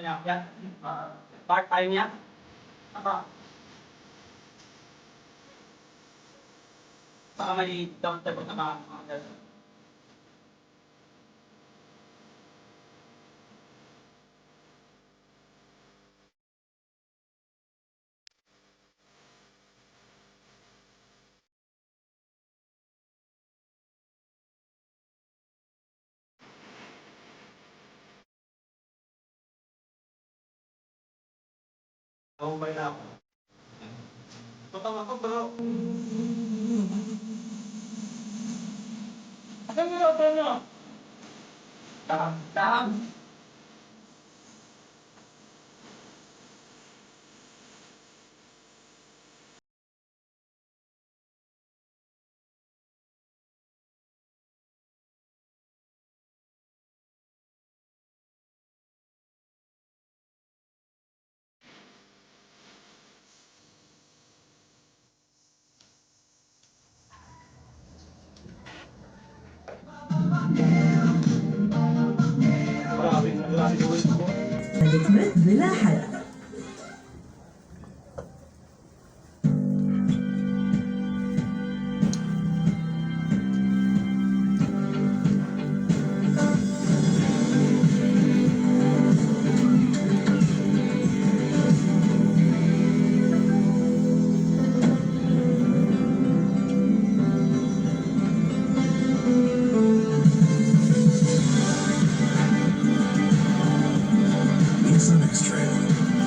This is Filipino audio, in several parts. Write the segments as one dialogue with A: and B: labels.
A: Yan. Part-time yan. Baka may doctor na mga Mobile na ako. Tutang ako bro. Ano yung auto nyo? Tam.
B: الإكمال بلا حرج.
C: Extra.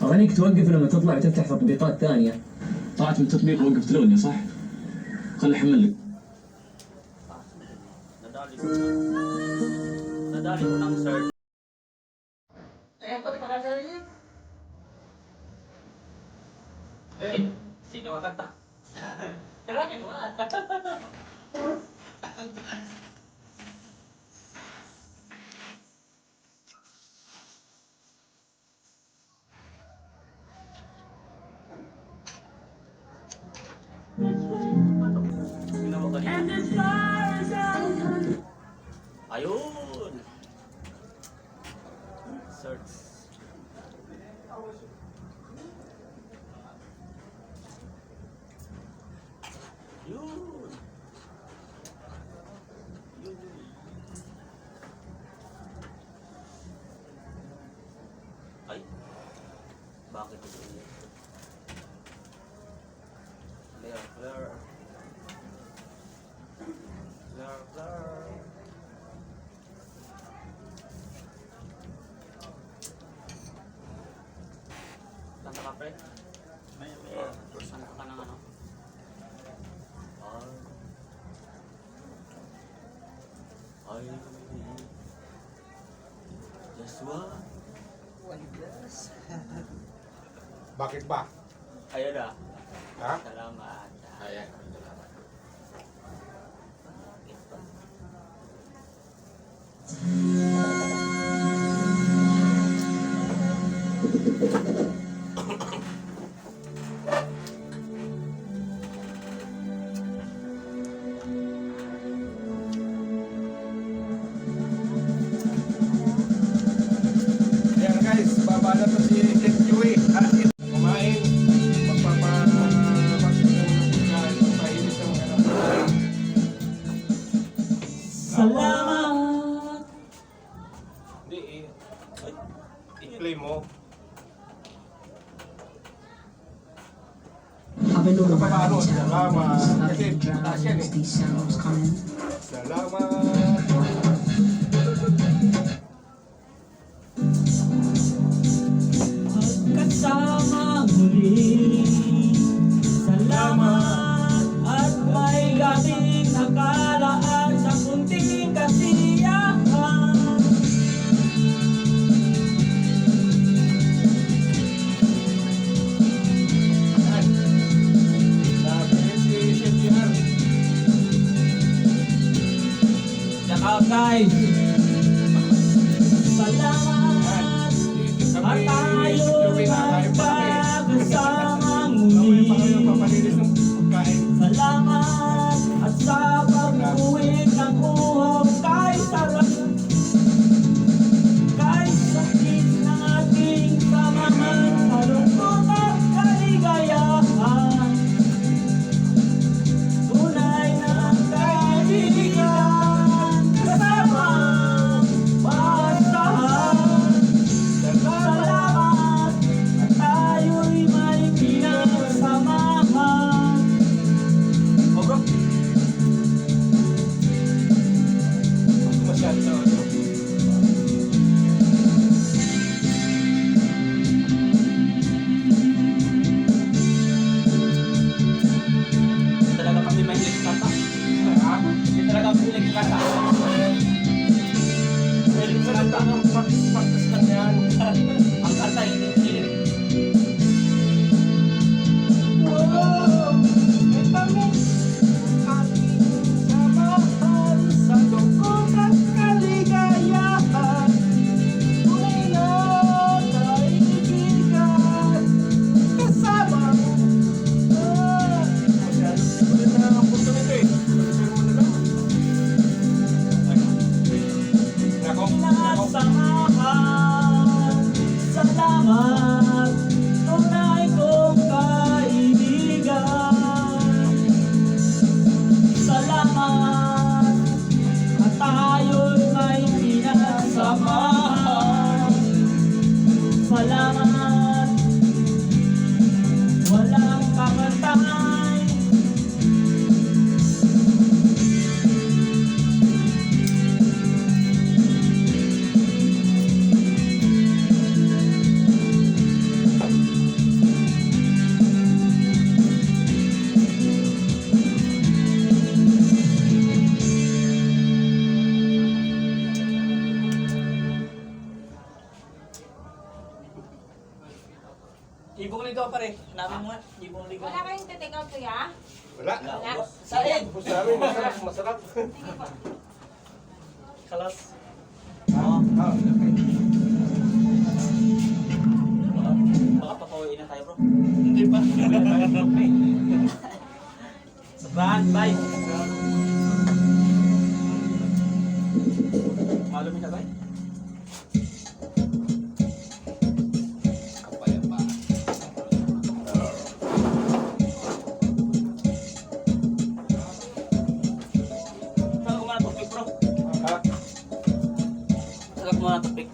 B: أغانيك توقف لما تطلع وتفتح تطبيقات ثانية.
C: طلعت من التطبيق ووقفت الأغنية صح؟ خلي أحمل لك.
A: Nadali ko ng search. Sino makanta? Tirakin mo. Ginawa kanina. Ayun! Search. Yun! Yun! Ay! Bakit ito yun? Flare, flare. Flare, flare. Kanta ka, pre? May kanta ka ng ano? Ay, just one glass.
D: Bakit ba?
A: Ayun na.
D: Ha?
A: Salamat.
D: Ayan, salamat.
A: Bakit ba?
D: Ayan guys, baba na to si Kit Yui. Kumain. Magpapapaksin ng pagkain. Magpahilis ng mga pagkain.
A: Salamat!
D: Hindi Ay, i-play mo.
E: I've been doing
D: Paano?
E: around town,
D: Salamat. Kasi
E: drown
D: taas yan
E: as
D: eh.
E: these sounds come in.
D: Salamat.
A: Pagkasama muli, salamat at may gating nakalaan sa kunting kasiyahan.
D: Ayan. Sabi si Chef Yan.
A: Tsaka guys, salamat at tayo magkakasama muli. Salamat at sa pag-uwi ng uhaw kay sarap. Kay sakit ng ating samahan, malungkot at kaligayahan. Tunay na kaibigan, kasama bastahan. Salamat at tayo'y may pinagsamahan. O bro,
D: Masyado sa ano.
A: hindi talaga kami mahilig kanta. Hindi talaga kami mahilig kanta. Mahilig sa kanta.
D: Practice lang yan.
A: Ang kanta hindi hilig. Wow! May tamis ating samahan sa lungkot at kaligayahan. Tunay na kaibigan, kasama.
D: Masyado. Ulit na ang punto nito eh. Ulit mo na lang. Nako. Nako.
A: Samahan, salamat, tunay kong kaibigan. Salamat, at tayo'y may pinagsamahan. Salamat, walang kakantay. pare. Namin mo nga. Hindi mo ligaw.
E: Wala kayong take out kuya?
D: Wala.
E: Wala.
A: Said!
D: Tapos namin, masarap, masarap.
E: Sige po.
A: Kalas.
D: Ah, okay.
A: Baka papawiin na tayo bro.
D: Hindi pa.
A: Sabahan, bye! Malumin na ba?
D: Kapayapa.
A: Saan ko muna tupik bro?
D: Ha?
A: Saan ko muna tupik?